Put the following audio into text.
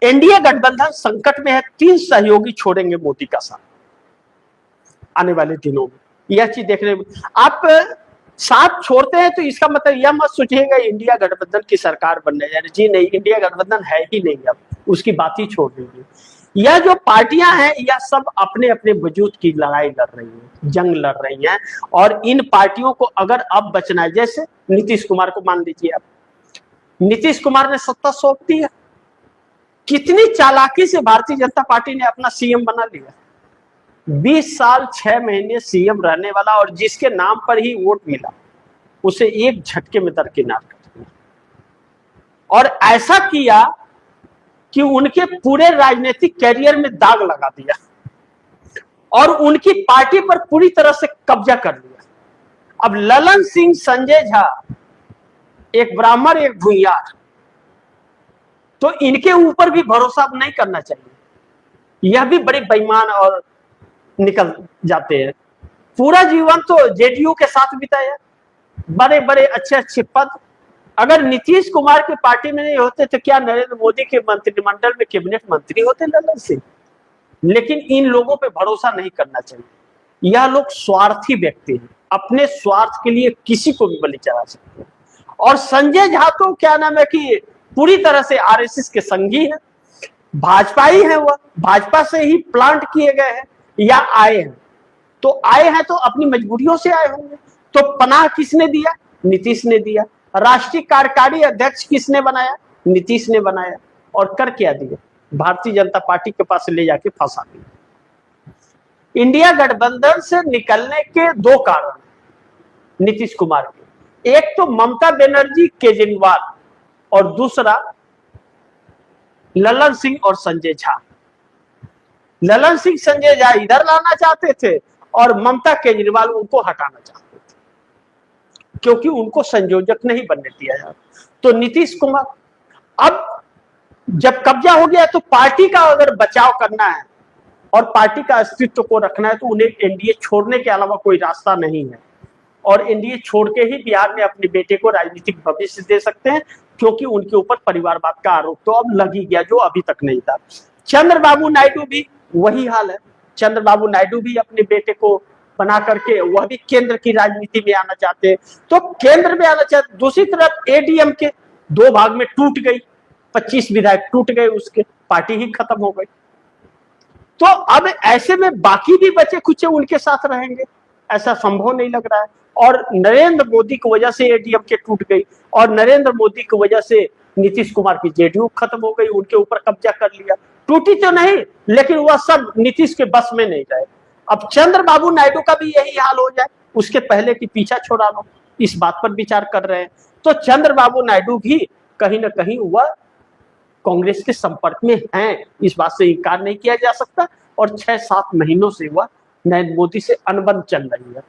NDA गठबंधन संकट में है, 3 सहयोगी छोड़ेंगे मोदी का साथ आने वाले दिनों में। यह चीज देखने में आप साथ छोड़ते हैं तो इसका मतलब यह मत सोचिएगा इंडिया गठबंधन की सरकार बनने जा रही। जी नहीं, इंडिया गठबंधन है ही नहीं, अब उसकी बात ही छोड़ दीजिए। यह जो पार्टियां हैं यह सब अपने अपने वजूद की लड़ाई लड़ रही हैं, जंग लड़ रही हैं, और इन पार्टियों को अगर अब बचना है, जैसे नीतीश कुमार को मान लीजिए, अब नीतीश कुमार ने सत्ता सौंप दी है, कितनी चालाकी से भारतीय जनता पार्टी ने अपना सीएम बना लिया। 20 साल 6 महीने सीएम रहने वाला और जिसके नाम पर ही वोट मिला उसे एक झटके में दरकिनार कर दिया, और ऐसा किया कि उनके पूरे राजनीतिक कैरियर में दाग लगा दिया और उनकी पार्टी पर पूरी तरह से कब्जा कर लिया। अब ललन सिंह, संजय झा, एक ब्राह्मण एक भूमियार, तो इनके ऊपर भी भरोसा नहीं करना चाहिए। यह भी बड़े बेईमान और निकल जाते हैं। पूरा जीवन तो जेडीयू के साथ बिताया, बड़े बड़े अच्छे अच्छे पद। अगर नीतीश कुमार की पार्टी में नहीं होते तो क्या नरेंद्र मोदी के मंत्रिमंडल में कैबिनेट मंत्री होते ललन सिंह? लेकिन इन लोगों पे भरोसा नहीं करना चाहिए। यह लोग स्वार्थी व्यक्ति हैं, अपने स्वार्थ के लिए किसी को भी बलि चढ़ा सकते हैं। और संजय झा तो क्या नाम है कि पूरी तरह से आरएसएस के संगी है, भाजपा ही है, वह भाजपा से ही प्लांट किए गए हैं या आए हैं। तो आए हैं तो अपनी मजबूरियों से आए होंगे। तो पनाह किसने दिया? नीतीश ने दिया। राष्ट्रीय कार्यकारी अध्यक्ष किसने बनाया? नीतीश ने बनाया। और कर क्या दिया? भारतीय जनता पार्टी के पास ले जाके फंसा दिया। इंडिया गठबंधन से निकलने के 2 कारण नीतीश कुमार के, एक तो ममता बनर्जी, केजरीवाल, और दूसरा ललन सिंह और संजय झा। ललन सिंह, संजय झा इधर लाना चाहते थे और ममता, केजरीवाल उनको हटाना चाहते थे, क्योंकि उनको संयोजक नहीं बनने दिया जाता। तो नीतीश कुमार अब जब कब्जा हो गया तो पार्टी का अगर बचाव करना है और पार्टी का अस्तित्व को रखना है तो उन्हें एनडीए छोड़ने के अलावा कोई रास्ता नहीं है। और एनडीए छोड़ के ही बिहार में अपने बेटे को राजनीतिक भविष्य दे सकते हैं, क्योंकि उनके ऊपर परिवारवाद का आरोप तो अब लग ही गया, जो अभी तक नहीं था। चंद्रबाबू नायडू भी वही हाल है। चंद्रबाबू नायडू भी अपने बेटे को बना करके वह भी केंद्र की राजनीति में आना चाहते हैं, तो केंद्र में आना चाहते। दूसरी तरफ एडीएम के 2 भाग में टूट गई, 25 विधायक टूट गए, उसके पार्टी ही खत्म हो गई। तो अब ऐसे में बाकी भी बचे कुछ उनके साथ रहेंगे, ऐसा संभव नहीं लग रहा है। और नरेंद्र मोदी की वजह से एडीएम के टूट गई, और नरेंद्र मोदी की वजह से नीतीश कुमार की जेडीयू खत्म हो गई, उनके ऊपर कब्जा कर लिया। टूटी तो नहीं, लेकिन वह सब नीतीश के बस में नहीं रहे। अब चंद्रबाबू नायडू का भी यही हाल हो जाए, उसके पहले की पीछा छोड़ा लो, इस बात पर विचार कर रहे हैं। तो चंद्रबाबू नायडू भी कहीं ना कहीं वह कांग्रेस के संपर्क में हैं, इस बात से इनकार नहीं किया जा सकता। और 6-7 महीनों से वह नरेंद्र मोदी से अनबन चल रही है।